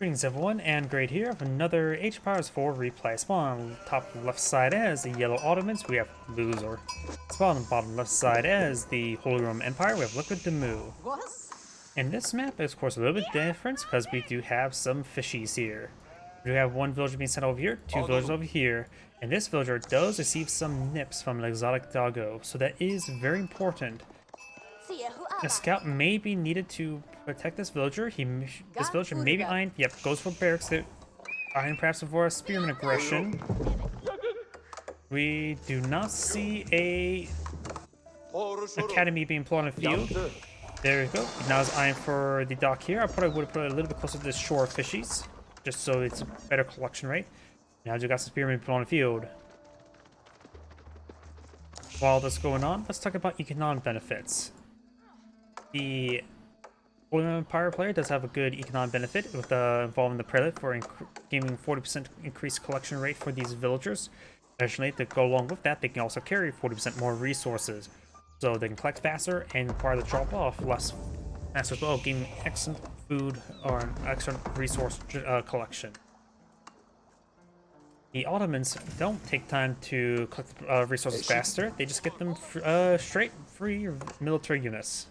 Greetings everyone, and Great here with another Age Powers 4 replay. Spawn on the top left side as the Yellow Ottomans, we have Loser. Spawn on the bottom left side as the Holy Roman Empire, we have Liquid DeMu. And this map is of course a little bit different because we do have some fishies here. We do have one villager being sent over here, two villagers over here, and this villager does receive some nips from an exotic doggo, so that is very important. A scout may be needed to protect this villager. This villager may be eyeing, yep, goes for barracks. They're eyeing perhaps for a spearman aggression. We do not see a academy being put on the field. There we go. Now he's eyeing for the dock here. I probably would have put it a little bit closer to the shore fishies, just so it's a better collection rate. Now you got some spearmen put on the field. While this is going on, let's talk about economic benefits. The Holy Roman Empire player does have a good economic benefit with involving the prelate for giving 40% increased collection rate for these villagers. Additionally, to go along with that, they can also carry 40% more resources, so they can collect faster and require the drop off less faster as well, giving excellent food or excellent resource collection. The Ottomans don't take time to collect resources faster; they just get them straight free military units.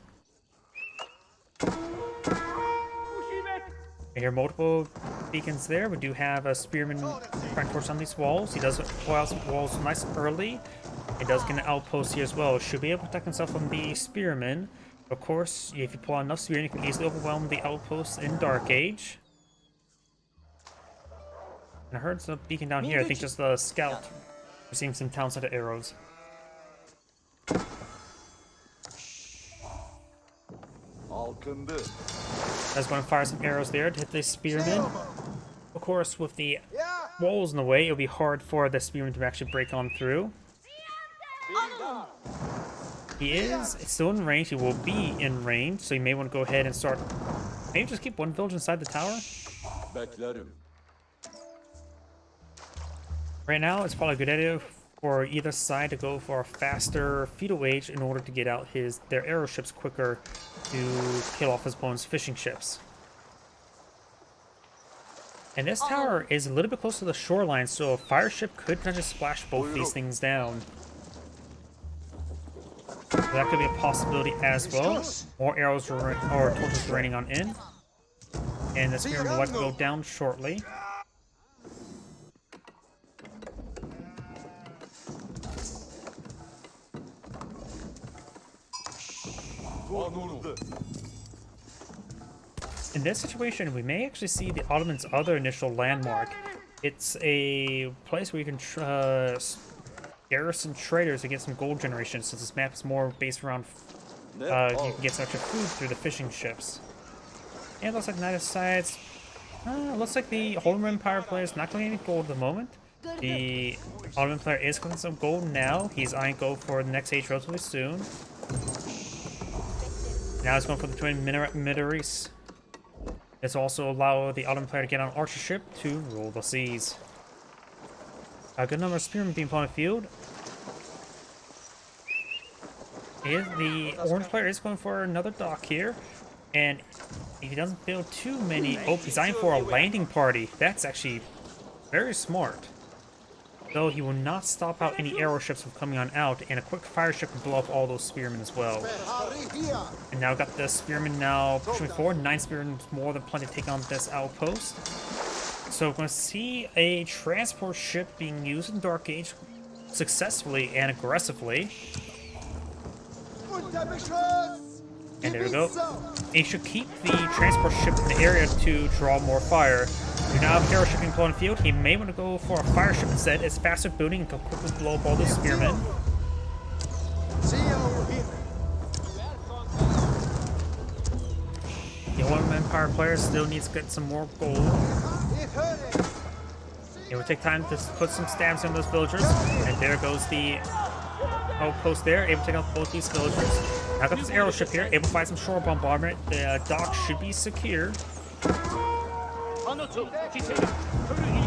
I hear multiple beacons there. We do have a spearman trying to torch on these walls. He does pull out some walls nice early. He does get an outpost here as well. Should be able to protect himself from the spearmen. Of course, if you pull out enough spearmen, you can easily overwhelm the outposts in Dark Age. And I heard some beacon down here. I think just the scout receiving some town center arrows. I was going to fire some arrows there to hit the spearmen. Of course, with the walls in the way, it'll be hard for the spearmen to actually break on through. He is still in range. He will be in range, so you may want to go ahead and start. Maybe just keep one villager inside the tower. Right now, it's probably a good idea for either side to go for a faster feudal age in order to get out their arrow ships quicker to kill off his opponent's fishing ships. And this tower is a little bit close to the shoreline, so a fire ship could potentially splash both these things down. So that could be a possibility as well. More arrows or torches raining on in. And the spearman will likely go down shortly. In this situation, we may actually see the Ottomans' other initial landmark. It's a place where you can garrison traders to get some gold generation, since this map is more based around you can get some extra food through the fishing ships. And it looks like neither sides. Looks like the Holy Roman Empire player is not going to get any gold at the moment. The Ottoman player is collecting some gold now. He's eyeing gold for the next age relatively soon. Now he's going for the twin Minaris. This will also allow the Ottoman player to get on an archer ship to rule the seas. A good number of spearmen being put on the field. The orange player is going for another dock here. And if he doesn't build too many... Oh, he's eyeing for a landing party. That's actually very smart. Though he will not stop out any arrow ships from coming on out, and a quick fire ship will blow up all those spearmen as well. And now got the spearmen now pushing forward. 9 spearmen is more than plenty to take on this outpost. So we're going to see a transport ship being used in Dark Age successfully and aggressively. And there we go. And you should keep the transport ship in the area to draw more fire. We now have arrow ship being put on the field. He may want to go for a fire ship instead. It's faster building and can quickly blow up all those spearmen. The Holy Roman Empire player still needs to get some more gold. It will take time to put some stabs in those villagers. And there goes the outpost there, able to take out both these villagers. Now got this arrow ship here, able to find some shore bombardment. The dock should be secure.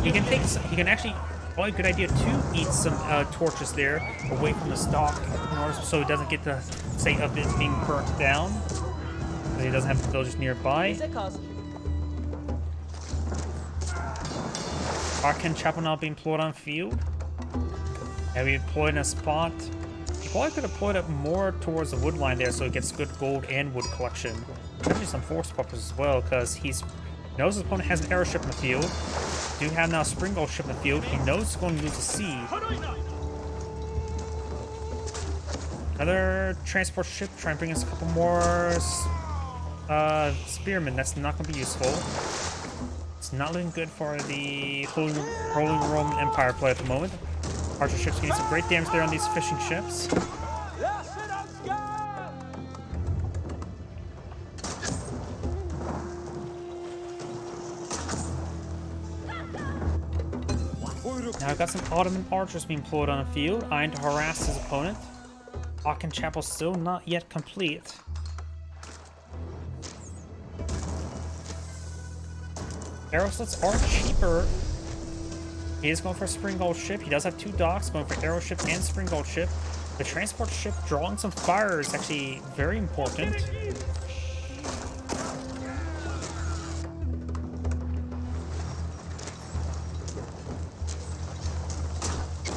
He can actually, probably a good idea to eat some torches there away from the dock in order so he doesn't get the state of it being burnt down. He doesn't have the villagers nearby. Arcane Chapel now being deployed on field. And we deployed in a spot. You probably could have deployed it more towards the wood line there so it gets good gold and wood collection. Actually some force puppers as well, because he knows his opponent has an airship in the field. Do have now a spring gold ship in the field. He knows he's going to lose the sea. Another transport ship trying to bring us a couple more spearmen. That's not going to be useful. It's not looking good for the Holy Roman Empire play at the moment. Archer ships getting some great damage there on these fishing ships. Now I've got some Ottoman archers being deployed on the field, eyeing to harass his opponent. Arcane Chapel still not yet complete. Arrow slits are cheaper. He is going for a spring gold ship. He does have 2 docks, going for arrow ship and spring gold ship. The transport ship drawing some fire is actually very important.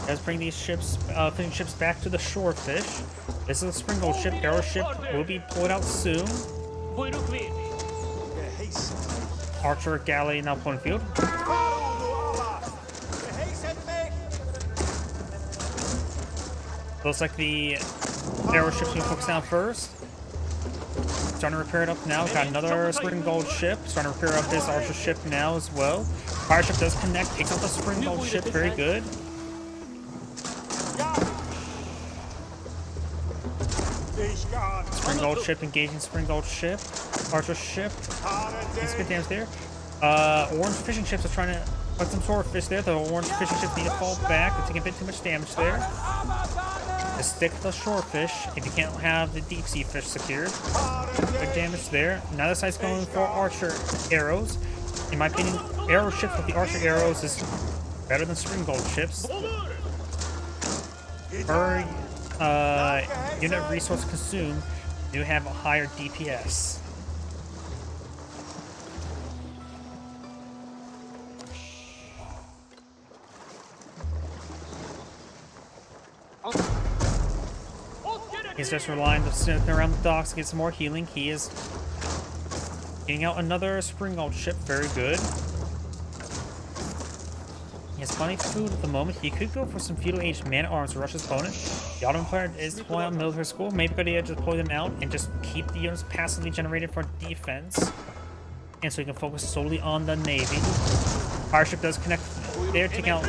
Does bring these ships, fishing ships back to the shore fish. This is a spring gold ship. Arrow ship will be pulled out soon. Archer galley now pulling field. Looks like the arrow ship's gonna focus down first. Starting to repair it up now. Got another spring gold ship. Starting to repair up this archer ship now as well. Fire ship does connect. Takes out the spring gold ship. Very good. Spring gold ship engaging spring gold ship. Archer ship. Takes good damage there. Orange fishing ships are trying to put some swordfish there. The orange fishing ships need to fall back. They're taking a bit too much damage there. Just stick to the shorefish if you can't have the deep sea fish secured. Good damage there. Now this side's going for archer arrows. In my opinion, arrow ships with the archer arrows is better than spring gold ships. Per unit resource consumed, do have a higher DPS. He's just relying to sit around the docks to get some more healing. He is getting out another spring gold ship. Very good. He has plenty of food at the moment. He could go for some feudal age man-at-arms to rush his opponent. The Ottoman player is deploying out military school. Maybe good idea to deploy them out and just keep the units passively generated for defense. And so he can focus solely on the navy. Fire ship does connect there, taking out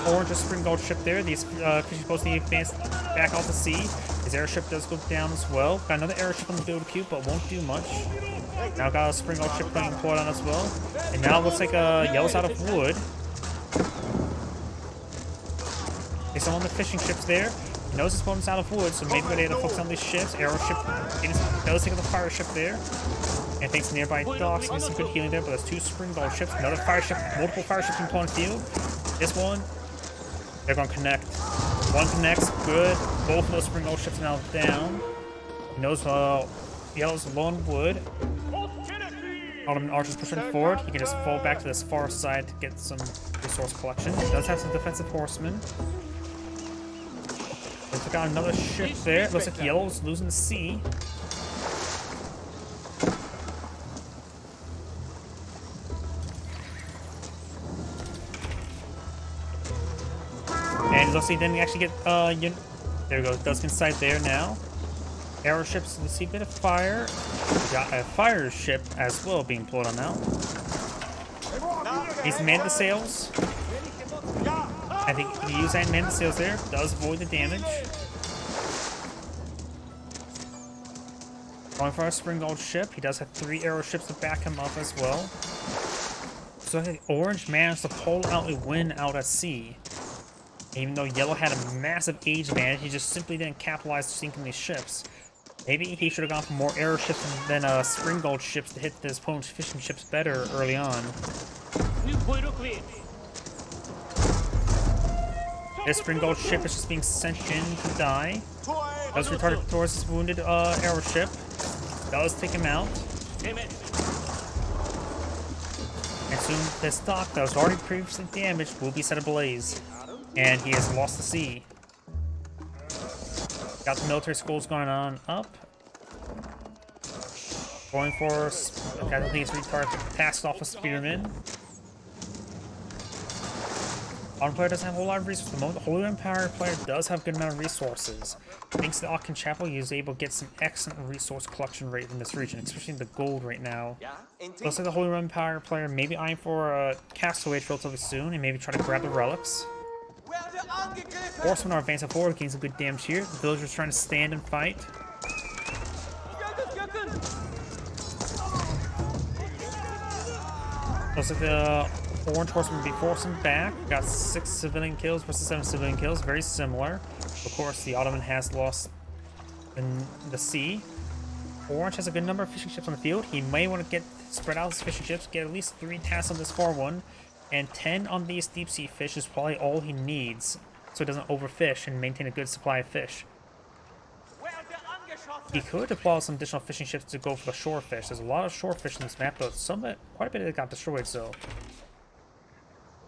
orange spring gold ship there. These fishing supposed to advance back off the sea. His airship does go down as well. Got another airship on the build queue, but won't do much. Now got a spring gold ship being deployed on as well. And now it looks like yellow's out of wood. There's some on the fishing ships there. He knows his opponent's out of wood, so maybe they're able to focus on these ships. Aero ship does take out the fire ship there. And thanks to nearby docks, getting some good healing there, but there's 2 spring gold ships. Another fire ship, multiple fire ships in the field. This one, they're going to connect. One connects, good. Both of those spring gold ships now down. He knows yellow's low on wood. Ottoman archers pushing forward. He can just fall back to this far side to get some resource collection. He does have some defensive horsemen. Looks like got another ship there. Looks like yellow's losing the sea. And it looks like he didn't actually get there we go, Duskin's sight there now. Arrow ships, let's see a bit of fire. Got a fire ship as well being pulled on now. He's manned the sails. I think he used that and manned the sails there. Does avoid the damage. Going for a spring gold ship. He does have 3 arrow ships to back him up as well. So orange managed to pull out a win out at sea. Even though yellow had a massive age advantage, he just simply didn't capitalize to sinking these ships. Maybe he should have gone for more arrow ships than spring gold ships to hit his opponent's fishing ships better early on. This spring gold ship is just being sent in to die. Does retard towards his wounded arrow ship. Does take him out. And soon this dock that was already previously damaged will be set ablaze. And he has lost the sea. Got the military schools going on up. Going for, I don't think it's retarded, passed off a spearman. Ottoman player doesn't have a whole lot of resources. At the moment, the Holy Empire player does have a good amount of resources. Thanks to the Aachen Chapel, he is able to get some excellent resource collection rate in this region, especially the gold right now. Looks like the Holy Empire player may be eyeing for a Castle Age relatively soon, and maybe try to grab the relics. Horsemen are advancing forward, getting some good damage here. The villagers trying to stand and fight. Looks like the Orange Horseman will be forcing back. Got 6 civilian kills versus 7 civilian kills. Very similar. Of course, the Ottoman has lost in the sea. Orange has a good number of fishing ships on the field. He may want to spread out his fishing ships, get at least 3 tasks on this far one, and 10 on these deep sea fish is probably all he needs, so he doesn't overfish and maintain a good supply of fish. He could deploy some additional fishing ships to go for the shore fish. There's a lot of shore fish in this map, but quite a bit of it got destroyed, so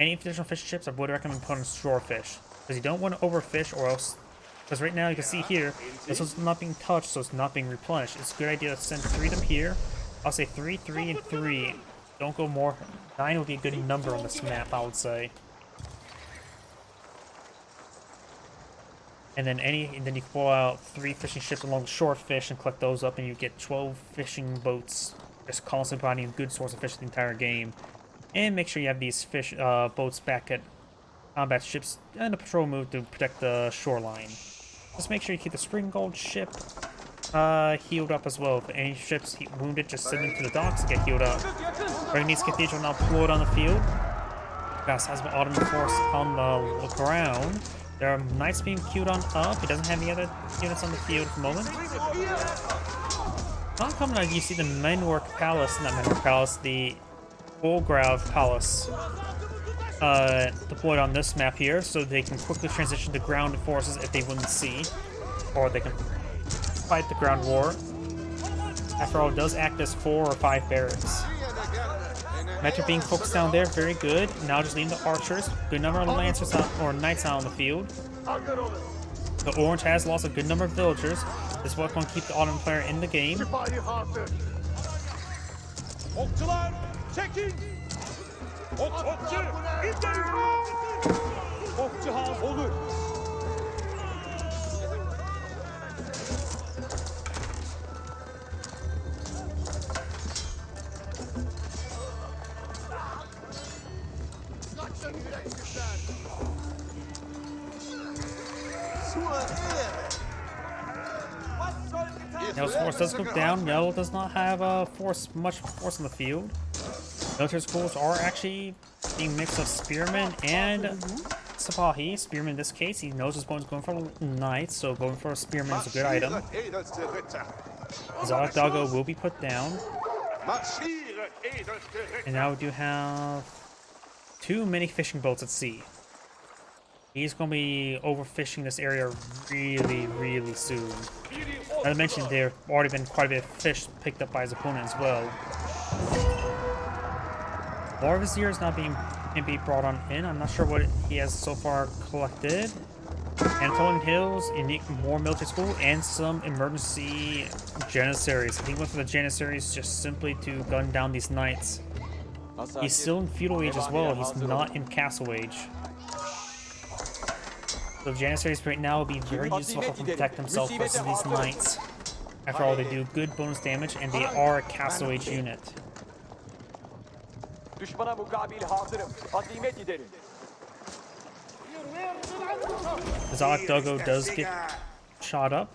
any additional fishing ships I would recommend putting shore fish, because you don't want to overfish or else, because right now you can see here, this is not being touched, so it's not being replenished. It's a good idea to send 3 of them here. I'll say 3, 3, and 3. Don't go more. 9 would be a good number on this map, I would say. And then you can pull out 3 fishing ships along the shore fish and collect those up, and you get 12 fishing boats, just constantly providing a good source of fish the entire game. And make sure you have these fish boats back at combat ships and a patrol move to protect the shoreline. Just make sure you keep the Spring Gold ship healed up as well. If any ships wounded, just send them to the docks to get healed up. Berenice Cathedral now deployed on the field. Got a sizable Ottoman force on the ground. There are knights being queued on up. He doesn't have any other units on the field at the moment. Uncommon, you see the Menwerk Palace, not Menwerk Palace, the Volgrav Palace deployed on this map here, so they can quickly transition to ground forces if they win the sea, or they can fight the ground war. After all, it does act as 4 or 5 barracks. Metro being focused down there, very good. Now just leaving the archers. Good number of lancers out, or knights out on the field. The Orange has lost a good number of villagers. This is what's going to keep the Ottoman player in the game. Yellow's force does go down. Yellow does not have much force on the field. Military schools are actually being mixed of spearmen and Sipahi. Spearman in this case, he knows his opponent's going for knights, so going for a spearman is a good item. Zalak Doggo will be put down. And now we do have too many fishing boats at sea. He's going to be overfishing this area really, really soon. As I mentioned, there have already been quite a bit of fish picked up by his opponent as well. More of his gear is not being brought on in. I'm not sure what he has so far collected. Anatolian Hills, more military school, and some emergency janissaries. I think one for the janissaries just simply to gun down these knights. He's still in feudal age as well. He's not in castle age. So janissaries right now will be very useful to protect themselves versus these knights. After all, they do good bonus damage, and they are a castle age unit. The Zalak Doggo does get shot up.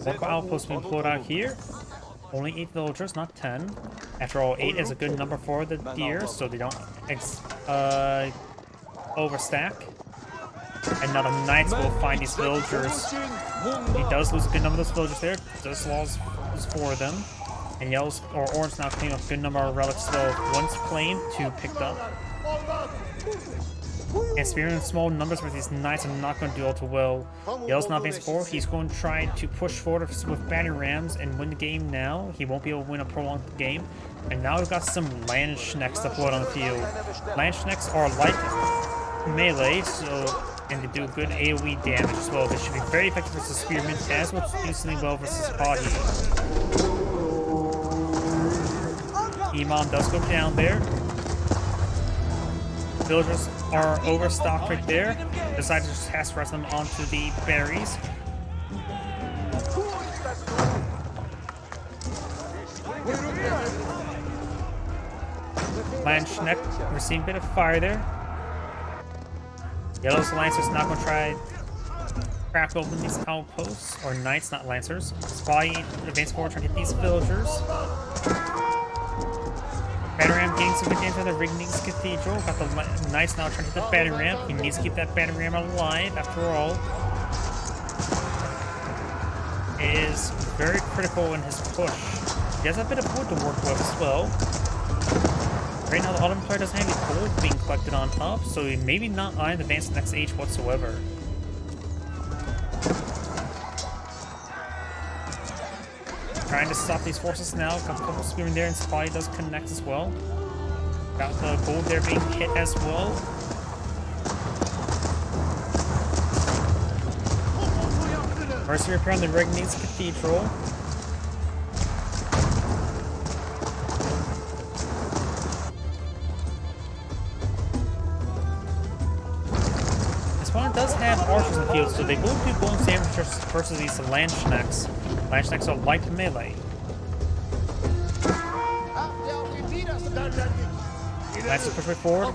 Local outpost being pulled out here. Only 8 villagers, not 10. After all, 8 is a good number for the deer, so they don't overstack. And now the knights will find these villagers. He does lose a good number of those villagers there. Does lose 4 of them. And yellows or orange now cleaning up a good number of relics, though. 1's claimed, 2 picked up. And spearing in small numbers with these knights are not going to do all too well. Yellow's not advancing forward. He's going to try to push forward with battering rams and win the game now. He won't be able to win a prolonged game. And now we've got some Landsknecks deployed on the field. Landsknecks are like melee, and they do good AoE damage as well. They should be very effective versus spearmen, as well as do something well versus body. Imam does go down there. Villagers are overstocked right there. Decide to just cast the rest of them onto the berries. Landsknecht receiving a bit of fire there. Yellow's Lancer's not going to try crack open these outposts, or knights, not lancers. Spy advance forward trying to hit these villagers. Battering ram getting some good damage out of Rigning's Cathedral. Got the knights now trying to hit the battering ram. He needs to keep that battering ram alive after all. It is very critical in his push. He has a bit of wood to work with as well. Right now the Ottoman player doesn't have any gold being collected on up, so he maybe not eyeing the advance next age whatsoever. Trying to stop these forces now. Got a couple spearmen there, and Spy does connect as well. Got the gold there being hit as well. Mercenary repair on the Rigning's Cathedral. This opponent does have archers in the field, so they will do bonus damage versus these Landsknecks. Landsknecks are light melee. Lancers push right forward.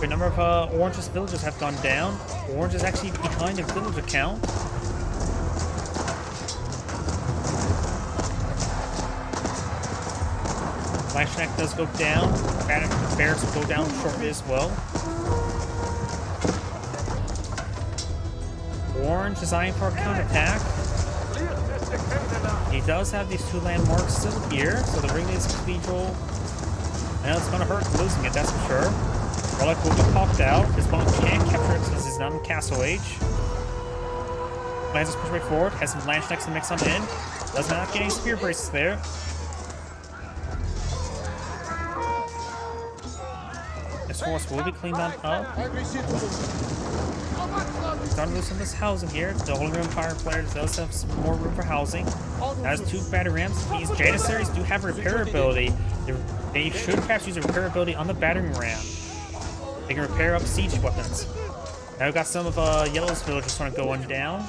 A number of Orange's villagers have gone down. Orange is actually behind a villager count. Landsknecht does go down. Bears will go down shortly as well. Orange is eyeing for a counterattack. He does have these two landmarks still here, so the Rigning's Cathedral, and it's going to hurt losing it, that's for sure. Relic will be popped out. His opponent can't capture it since he's not in Castle Age. Lancers push right forward, has some Landsknecks to mix them in. Does not get any spear braces there. This force will be cleaned on up. Starting to lose some of this housing here. The Holy Empire player does have some more room for housing. Has two batter rams. These Janissaries do have repair ability. They should perhaps use a repair ability on the battering ram. They can repair up siege weapons. Now we've got some of Yellow's villagers sort of going down.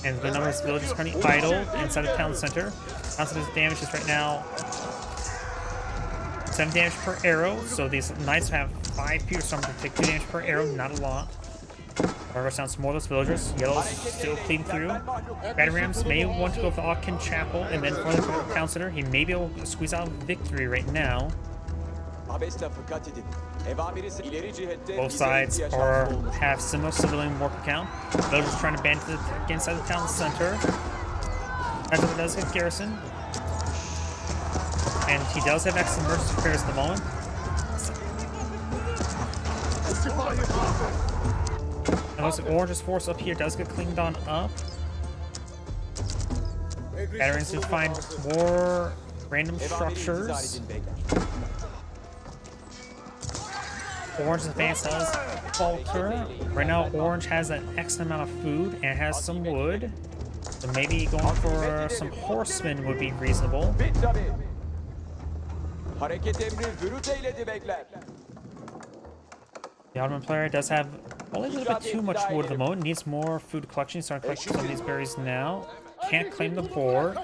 And the number of villagers currently idle inside the town center. Constant damage is right now 7 damage per arrow. So these knights have 5 pierce, so I'm going to take 2 damage per arrow, not a lot. However, down some more of those villagers. Yellow's still clean through. Battering rams may want to go for the Ottoman Chapel, and then for the town center, he may be able to squeeze out victory right now. Both sides have similar civilian worker count. Villagers trying to band inside the town center. As it does hit garrison. And he does have excellent emergency repairs at the moment. And looks like Orange's force up here does get cleaned on up. Veterans to find more random structures. Orange's advance does falter. Right now, Orange has an X amount of food and has some wood. So maybe going for some horsemen would be reasonable. The Ottoman player does have only a little bit too much wood at the moment. Needs more food collection. He's starting to collect some of these berries now. Can't claim the board.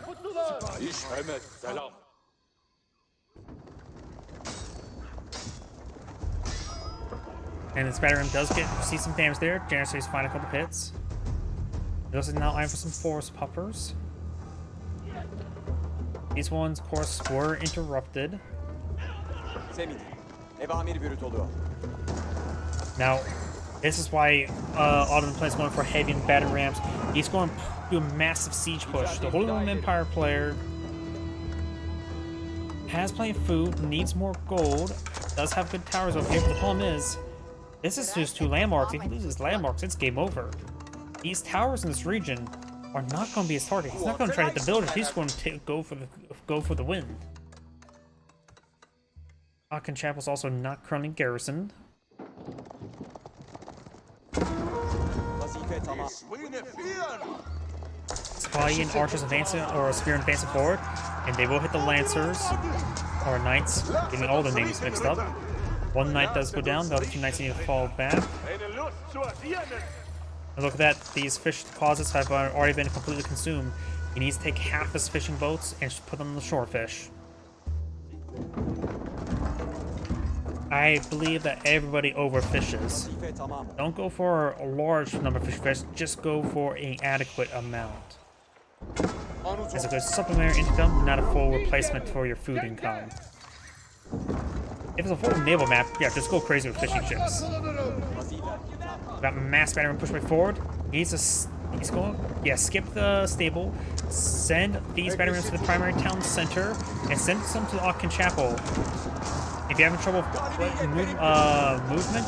And this battering does see some damage there. Janissaries find a couple hits. He also now eyeing for some forest puppers. These ones, of course, were interrupted. Now, this is why Ottoman player is going for heavy and battering rams. He's going to do a massive siege push. The Holy Roman Empire player has plenty of food, needs more gold, does have good towers over here, but the problem is This is just 2 landmarks. If he loses landmarks, it's game over. These towers in this region are not going to be his target. He's not going to try to hit the villagers. He's going to go for the win. Aachen Chapel's also not currently garrisoned. Spy and archers advancing, or a spear advancing forward, and they will hit the lancers or knights, getting all the names mixed up. 1 knight does go down, the other 2 knights need to fall back. And look at that, these fish deposits have already been completely consumed. He needs to take half his fishing boats and put them on the shore fish. I believe that everybody overfishes. Don't go for a large number of fish, just go for an adequate amount. It's a good supplementary income, not a full replacement for your food income. If it's a full naval map, yeah, just go crazy with fishing ships. Got mass battering push way forward. He's going, yeah, skip the stable, send these batteries to the primary town center, and send some to the Aachen Chapel. If you're having trouble movement,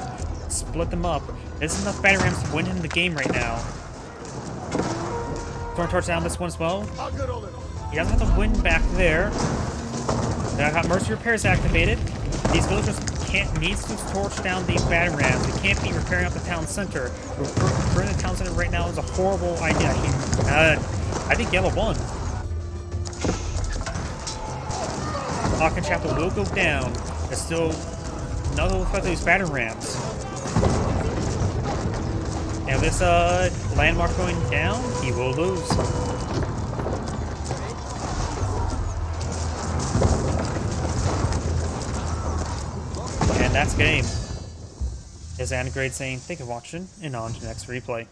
split them up. There's enough battery rams to win him the game right now. Throwing torch down this one as well. He doesn't have to win back there. Now I got mercy repairs activated. These villagers needs to torch down these battery rams. They can't be repairing up the town center. Repairing the town center right now is a horrible idea. I think yellow won. Aachen Chapel will go down. There's still another effect of these battery rams. And with this landmark going down, he will lose. And that's game. Is Anagrade saying, thank you for watching, and on to the next replay.